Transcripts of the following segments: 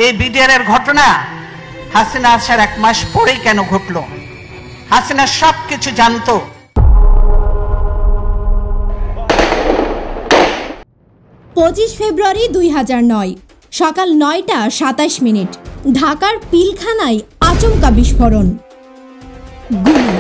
এই বিডিআরের ঘটনা হাসিনা আসার 1 মাস পরেই কেন ঘটলো? হাসিনা সবকিছু জানতো। 25 ফেব্রুয়ারি 2009 সকাল 9টা 27 মিনিট ঢাকার পিলখানায় আচমকা বিস্ফোরণ, গুলি,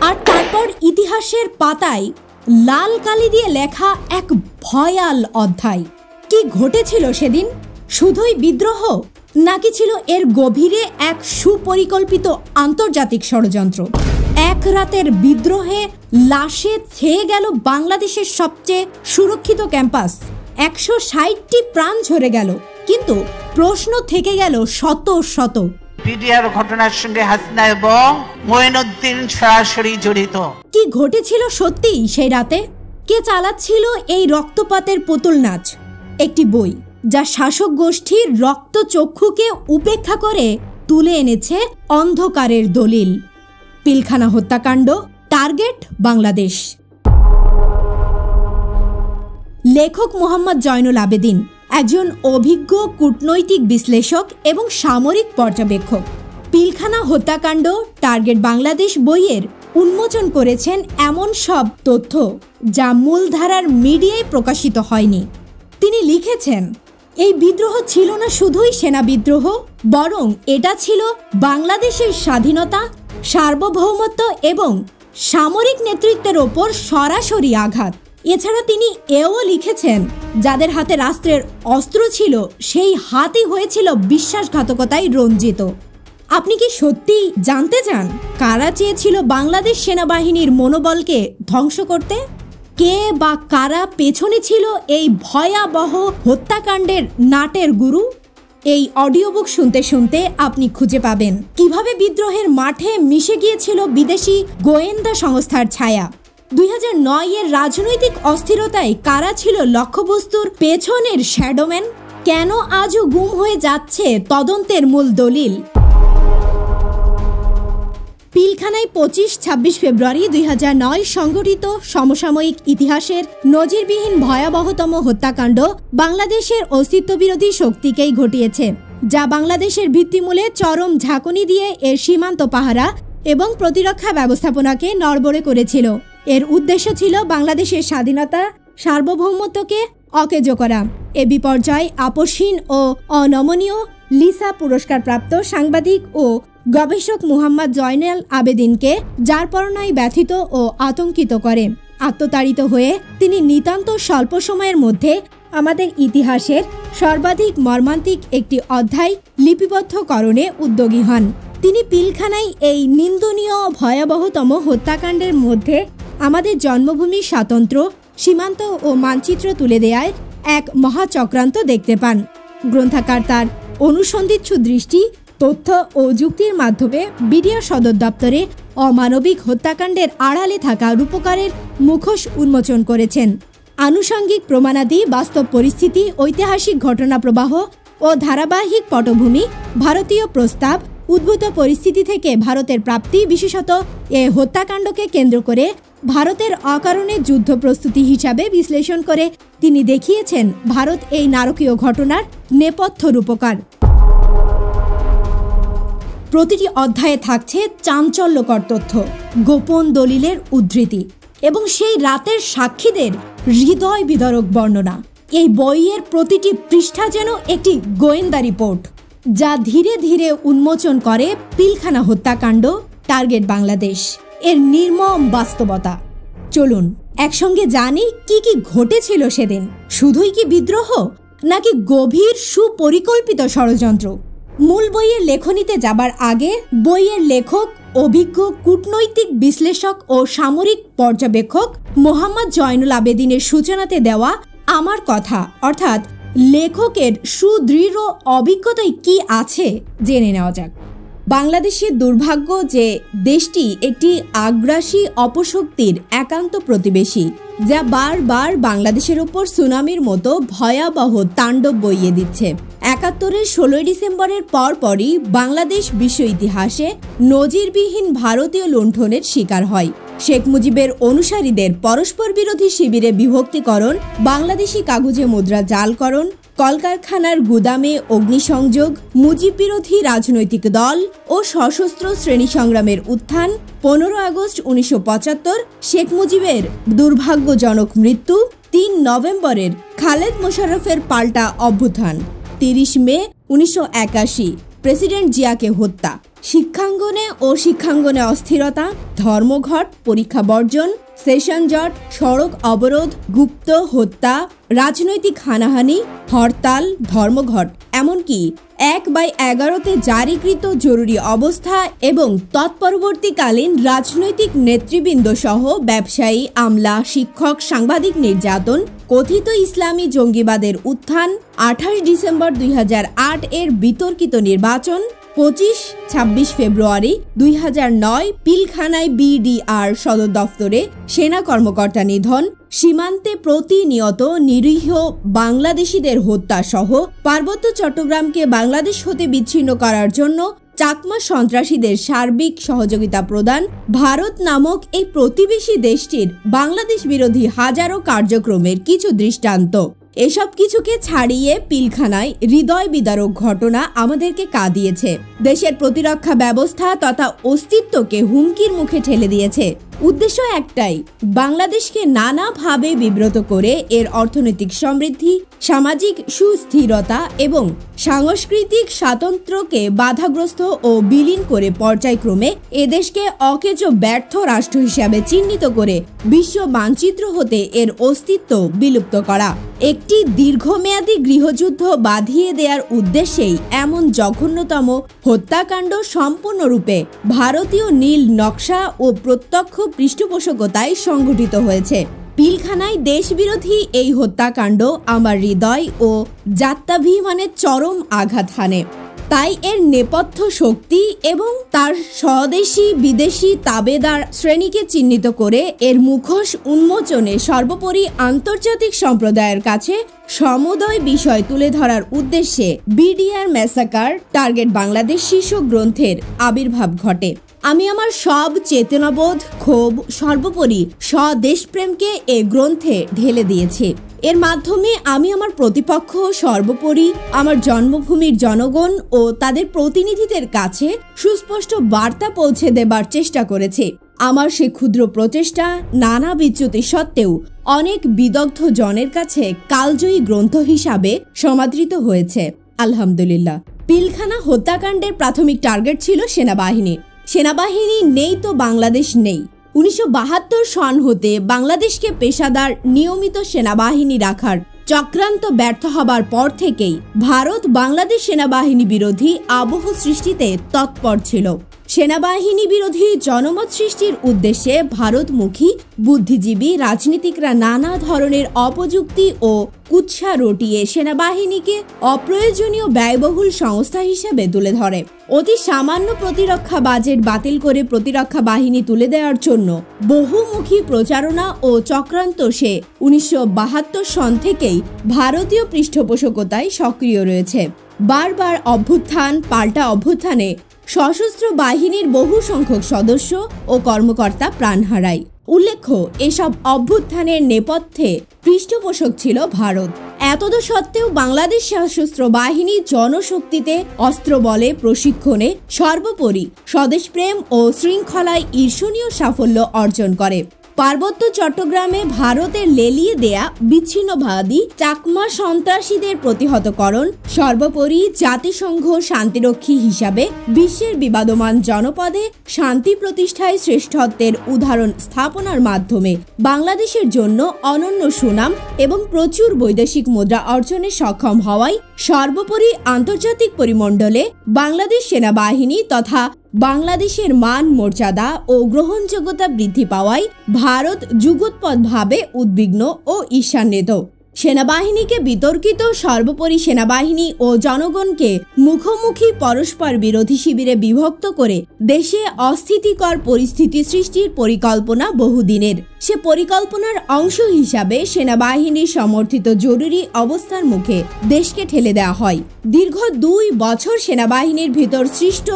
আর তারপর ইতিহাসের পাতায় লাল কালি দিয়ে লেখা এক ভয়াল অধ্যায়। কি ঘটেছিল সেদিন? শুধুই বিদ্রোহ, নাকি ছিল এর গভীরে এক সুপরিকল্পিত আন্তর্জাতিক ষড়যন্ত্র? এক রাতের বিদ্রোহে লাশে ছেয়ে গেল বাংলাদেশের সবচেয়ে সুরক্ষিত ক্যাম্পাস। 160টি প্রাণ ঝরে গেল, কিন্তু প্রশ্ন থেকে গেল শত শত। বিডিআর ঘটনার সঙ্গে হাসিনা এবং মঈনুদ্দিন সরাসরি জড়িত। কি ঘটেছিল সত্যিই সেই রাতে? কে চালাচ্ছিল এই রক্তপাতের পুতুল নাচ? একটি বই যা শাসক গোষ্ঠীর রক্তচক্ষুকে উপেক্ষা করে তুলে এনেছে অন্ধকারের দলিল। পিলখানা হত্যাকাণ্ড, টার্গেট বাংলাদেশ। লেখক মোহাম্মদ জয়নুল আবেদিন একজন অভিজ্ঞ কূটনৈতিক বিশ্লেষক এবং সামরিক পর্যবেক্ষক। পিলখানা হত্যাকাণ্ড, টার্গেট বাংলাদেশ বইয়ের উন্মোচন করেছেন এমন সব তথ্য যা মূলধারার মিডিয়ায় প্রকাশিত হয়নি। তিনি লিখেছেন, এই বিদ্রোহ ছিল না শুধুই সেনা বিদ্রোহ, বরং এটা ছিল বাংলাদেশের স্বাধীনতা, সার্বভৌমত্ব এবং সামরিক নেতৃত্বের ওপর সরাসরি আঘাত। এছাড়া তিনি এও লিখেছেন, যাদের হাতে রাষ্ট্রের অস্ত্র ছিল সেই হাতই হয়েছিল বিশ্বাসঘাতকতায় রঞ্জিত। আপনি কি সত্যি জানতে চান কারা চেয়েছিল বাংলাদেশ সেনাবাহিনীর মনোবলকে ধ্বংস করতে? কে বা কারা পেছনে ছিল এই ভয়াবহ হত্যাকাণ্ডের নাটের গুরু? এই অডিও বুক শুনতে শুনতে আপনি খুঁজে পাবেন কিভাবে বিদ্রোহের মাঠে মিশে গিয়েছিল বিদেশি গোয়েন্দা সংস্থার ছায়া। 2009-এর রাজনৈতিক অস্থিরতায় কারা ছিল লক্ষ্যবস্তুর পেছনের শ্যাডোম্যান? কেন আজও গুম হয়ে যাচ্ছে তদন্তের মূল দলিল? পিলখানায় 25-26 ফেব্রুয়ারি 2009 সংঘটিত সমসাময়িক ইতিহাসের নজিরবিহীন ভয়াবহতম হত্যাকাণ্ড বাংলাদেশের অস্তিত্ব বিরোধী শক্তিকেই ঘটিয়েছে, যা বাংলাদেশের ভিত্তিমূলে চরম ঝাঁকুনি দিয়ে এর সীমান্ত পাহারা এবং প্রতিরক্ষা ব্যবস্থাপনাকে নড়বড়ে করেছিল। এর উদ্দেশ্য ছিল বাংলাদেশের স্বাধীনতা, সার্বভৌমত্বকে অকেজো করা। এ বিপর্যয় আপসহীন ও অনমনীয় লিসা পুরস্কারপ্রাপ্ত সাংবাদিক ও গবেষক মোহাম্মদ জয়নুল আবেদিনকে যারপরনাই ব্যথিত ও আতঙ্কিত করে। আত্মতাড়িত হয়ে তিনি নিতান্ত স্বল্প সময়ের মধ্যে আমাদের ইতিহাসের সর্বাধিক মর্মান্তিক একটি অধ্যায় লিপিবদ্ধকরণে উদ্যোগী হন। তিনি পিলখানায় এই নিন্দনীয় ভয়াবহতম হত্যাকাণ্ডের মধ্যে আমাদের জন্মভূমির স্বাতন্ত্র্য, সীমান্ত ও মানচিত্র তুলে দেয়ায় এক মহাচক্রান্ত দেখতে পান। গ্রন্থাকার তার অনুসন্ধিৎসু দৃষ্টি, তথ্য ও যুক্তির মাধ্যমে বিডিআর সদর দপ্তরে অমানবিক হত্যাকাণ্ডের আড়ালে থাকা রূপকারের মুখোশ উন্মোচন করেছেন। আনুষঙ্গিক প্রমাণাদি, বাস্তব পরিস্থিতি, ঐতিহাসিক ঘটনা প্রবাহ ও ধারাবাহিক পটভূমি, ভারতীয় প্রস্তাব, উদ্ভূত পরিস্থিতি থেকে ভারতের প্রাপ্তি, বিশেষত এ হত্যাকাণ্ডকে কেন্দ্র করে ভারতের অকারণে যুদ্ধ প্রস্তুতি হিসাবে বিশ্লেষণ করে তিনি দেখিয়েছেন ভারত এই নারকীয় ঘটনার নেপথ্য রূপকার। প্রতিটি অধ্যায়ে থাকছে চাঞ্চল্যকর তথ্য, গোপন দলিলের উদ্ধৃতি এবং সেই রাতের সাক্ষীদের হৃদয় বিদারক বর্ণনা। এই বইয়ের প্রতিটি পৃষ্ঠা যেন একটি গোয়েন্দা রিপোর্ট, যা ধীরে ধীরে উন্মোচন করে পিলখানা হত্যাকাণ্ড, টার্গেট বাংলাদেশ এর নির্মম বাস্তবতা। চলুন একসঙ্গে জানি কি কি ঘটেছিল সেদিন। শুধুই কি বিদ্রোহ, নাকি গভীর সুপরিকল্পিত ষড়যন্ত্র? মূল বইয়ের লেখনীতে যাবার আগে বইয়ের লেখক, অভিজ্ঞ কূটনৈতিক বিশ্লেষক ও সামরিক পর্যবেক্ষক মোহাম্মদ জয়নুল আবেদিনের সূচনাতে দেওয়া আমার কথা, অর্থাৎ লেখকের সুদৃঢ় অভিজ্ঞতায় কি আছে জেনে নেওয়া যাক। বাংলাদেশের দুর্ভাগ্য যে দেশটি একটি আগ্রাসী অপশক্তির একান্ত প্রতিবেশী, যা বারবার বাংলাদেশের ওপর সুনামির মতো ভয়াবহ তাণ্ডব বইয়ে দিচ্ছে। ৭১-এর ১৬ ডিসেম্বরের পরপরই বাংলাদেশ বিশ্ব ইতিহাসে নজিরবিহীন ভারতীয় লুণ্ঠনের শিকার হয়। শেখ মুজিবের অনুসারীদের পরস্পর বিরোধী শিবিরে বিভক্তিকরণ, বাংলাদেশি কাগজে মুদ্রা জালকরণ, কলকারখানার গুদামে অগ্নিসংযোগ, মুজিব বিরোধী রাজনৈতিক দল ও সশস্ত্র শ্রেণী সংগ্রামের উত্থান, 15 আগস্ট 1975 শেখ মুজিবের দুর্ভাগ্যজনক মৃত্যু, 3 নভেম্বরের খালেদ মোশাররফের পাল্টা অভ্যুত্থান, 30 মে 1981 প্রেসিডেন্ট জিয়াকে হত্যা, শিক্ষাঙ্গনে অস্থিরতা, ধর্মঘট, পরীক্ষা বর্জন, সেশন জট, সড়ক অবরোধ, গুপ্ত হত্যা, রাজনৈতিক হানাহানি, হরতাল, ধর্মঘট, এমনকি 1/11-তে জারিকৃত জরুরি অবস্থা এবং তৎপরবর্তীকালীন রাজনৈতিক নেতৃবৃন্দ সহ ব্যবসায়ী, আমলা, শিক্ষক, সাংবাদিক নির্যাতন, কথিত ইসলামী জঙ্গিবাদের উত্থান, 28 ডিসেম্বর 2008 এর বিতর্কিত নির্বাচন, 25-26 ফেব্রুয়ারি 2009 পিলখানায় বিডিআর সদর দফতরে সেনা কর্মকর্তা নিধন, সীমান্তে প্রতিনিয়ত নিরীহ বাংলাদেশিদের হত্যা সহ পার্বত্য চট্টগ্রামকে বাংলাদেশ হতে বিচ্ছিন্ন করার জন্য চাকমা সন্ত্রাসীদের সার্বিক সহযোগিতা প্রদান, ভারত নামক এই প্রতিবেশী দেশটির বাংলাদেশ বিরোধী হাজারো কার্যক্রমের কিছু দৃষ্টান্ত। এসব কিছুকে ছাড়িয়ে পিলখানায় হৃদয় বিদারক ঘটনা আমাদেরকে কাঁদিয়েছে, দেশের প্রতিরক্ষা ব্যবস্থা তথা অস্তিত্বকে হুমকির মুখে ঠেলে দিয়েছে। উদ্দেশ্য একটাই, বাংলাদেশকে নানাভাবে বিব্রত করে এর অর্থনৈতিক সমৃদ্ধি, সামাজিক সুস্থিরতা এবং সাংস্কৃতিক স্বাতন্ত্র্যকে বাধাগ্রস্ত ও বিলীন করে পর্যায়ক্রমে এদেশকে অকেজো ব্যর্থ রাষ্ট্র হিসাবে চিহ্নিত করে বিশ্ব মানচিত্র হতে এর অস্তিত্ব বিলুপ্ত করা। একটি দীর্ঘমেয়াদী গৃহযুদ্ধ বাঁধিয়ে দেওয়ার উদ্দেশ্যেই এমন জঘন্যতম হত্যাকাণ্ড সম্পূর্ণরূপে ভারতীয় নীল নকশা ও প্রত্যক্ষ পৃষ্ঠপোষকতায় সংঘটিত হয়েছে। পিলখানায় দেশবিরোধী এই হত্যাকাণ্ড আমার হৃদয় ও জাত্যাভিমানের চরম আঘাত হানে। তাই এর নেপথ্য শক্তি এবং তার স্বদেশী বিদেশি তাবেদার শ্রেণীকে চিহ্নিত করে এর মুখোশ উন্মোচনে সর্বোপরি আন্তর্জাতিক সম্প্রদায়ের কাছে সমুদয় বিষয় তুলে ধরার উদ্দেশ্যে বিডিআর ম্যাসাকার টার্গেট বাংলাদেশ শীর্ষক গ্রন্থের আবির্ভাব ঘটে। আমি আমার সব চেতনাবোধ, ক্ষোভ, সর্বোপরি স্বদেশপ্রেমকে এ গ্রন্থে ঢেলে দিয়েছি। এর মাধ্যমে আমি আমার প্রতিপক্ষ, সর্বোপরি আমার জন্মভূমির জনগণ ও তাদের প্রতিনিধিদের কাছে সুস্পষ্ট বার্তা পৌঁছে দেবার চেষ্টা করেছি। আমার সে ক্ষুদ্র প্রচেষ্টা নানা বিচ্যুতি সত্ত্বেও অনেক বিদগ্ধ জনের কাছে কালজয়ী গ্রন্থ হিসাবে সমাদৃত হয়েছে, আলহামদুলিল্লাহ। পিলখানা হত্যাকাণ্ডের প্রাথমিক টার্গেট ছিল সেনাবাহিনী। সেনাবাহিনী নেই তো বাংলাদেশ নেই। 1972 সন হতে বাংলাদেশকে পেশাদার নিয়মিত সেনাবাহিনী রাখার চক্রান্ত ব্যর্থ হবার পর থেকেই ভারত বাংলাদেশ সেনাবাহিনী বিরোধী আবহ সৃষ্টিতে তৎপর ছিল। সেনাবাহিনী বিরোধী জনমত সৃষ্টির উদ্দেশ্যে ভারতমুখী বুদ্ধিজীবী রাজনীতিকরা নানা ধরনের অপযুক্তি ও কুৎসা রটিয়ে সেনাবাহিনীকে অপ্রয়োজনীয় ব্যয়বহুল সংস্থা হিসেবে তুলে ধরে। অতি সামান্য প্রতিরক্ষা বাজেট বাতিল করে প্রতিরক্ষা বাহিনী তুলে দেওয়ার জন্য বহুমুখী প্রচারণা ও চক্রান্ত সে 1972 সন থেকেই ভারতীয় পৃষ্ঠপোষকতায় সক্রিয় রয়েছে। বারবার অভ্যুত্থান, পাল্টা অভ্যুত্থানে সশস্ত্র বাহিনীর বহু সংখ্যক সদস্য ও কর্মকর্তা প্রাণ হারায়। উল্লেখ্য, এসব অভ্যুত্থানের নেপথ্যে পৃষ্ঠপোষক ছিল ভারত। এতদসত্ত্বেও বাংলাদেশ সশস্ত্র বাহিনী জনশক্তিতে, অস্ত্রবলে, প্রশিক্ষণে, সর্বোপরি স্বদেশপ্রেম ও শৃঙ্খলায় ঈর্ষণীয় সাফল্য অর্জন করে। পার্বত্য চট্টগ্রামে ভারতের লেলিয়ে দেয়া বিচ্ছিন্নবাদী চাকমা সন্ত্রাসীদের প্রতিহতকরণ, সর্বোপরি জাতিসংঘ শান্তিরক্ষী হিসাবে বিশ্বের বিবাদমান জনপদে শান্তি প্রতিষ্ঠায় শ্রেষ্ঠত্বের উদাহরণ স্থাপনার মাধ্যমে বাংলাদেশের জন্য অনন্য সুনাম এবং প্রচুর বৈদেশিক মুদ্রা অর্জনে সক্ষম হওয়ায় সর্বোপরি আন্তর্জাতিক পরিমণ্ডলে বাংলাদেশ সেনাবাহিনী তথা বাংলাদেশের মান, মর্যাদা ও গ্রহণযোগ্যতা বৃদ্ধি পাওয়ায় ভারত যুগোৎপদভাবে উদ্বিগ্ন ও ঈর্ষান্বিত। সেনাবাহিনীকে বিতর্কিত, সর্বোপরি সেনাবাহিনী ও জনগণকে মুখোমুখি পরস্পর বিরোধী শিবিরে বিভক্ত করে দেশে অস্থিতিকর পরিস্থিতি সৃষ্টির পরিকল্পনা বহুদিনের। সে পরিকল্পনার অংশ হিসাবে সেনাবাহিনীর সমর্থিত জরুরি অবস্থার মুখে দেশকে ঠেলে দেওয়া হয়। দীর্ঘ 2 বছর সেনাবাহিনীর ভিতর সৃষ্ট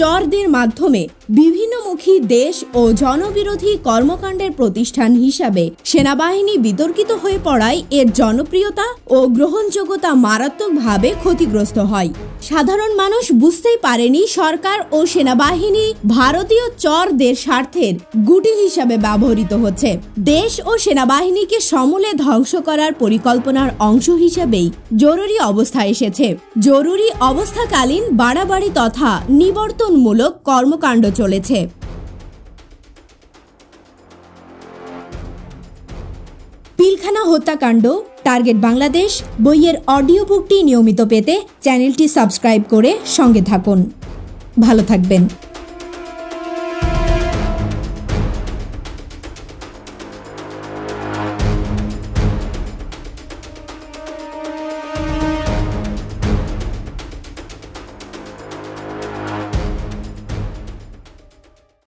চরদের মাধ্যমে বিভিন্নমুখী দেশ ও জনবিরোধী কর্মকাণ্ডের প্রতিষ্ঠান হিসাবে সেনাবাহিনী বিতর্কিত হয়ে পড়ায় এর জনপ্রিয়তা ও গ্রহণযোগ্যতা মারাত্মকভাবে ক্ষতিগ্রস্ত হয়। সাধারণ মানুষ বুঝতেই পারেনি সরকার ও সেনাবাহিনী ভারতীয় চরদের স্বার্থের গুটি হিসাবে ব্যবহৃত হচ্ছে। দেশ ও সেনাবাহিনীকে সমূলে ধ্বংস করার পরিকল্পনার অংশ হিসেবেই জরুরি অবস্থা এসেছে। জরুরি অবস্থাকালীন বাড়াবাড়ি তথা নিবর্তনমূলক কর্মকাণ্ড চলেছে। পিলখানা হত্যাকাণ্ড টার্গেট বাংলাদেশ বইয়ের অডিও বুকটি নিয়মিত পেতে চ্যানেলটি সাবস্ক্রাইব করে সঙ্গে থাকুন। ভালো থাকবেন।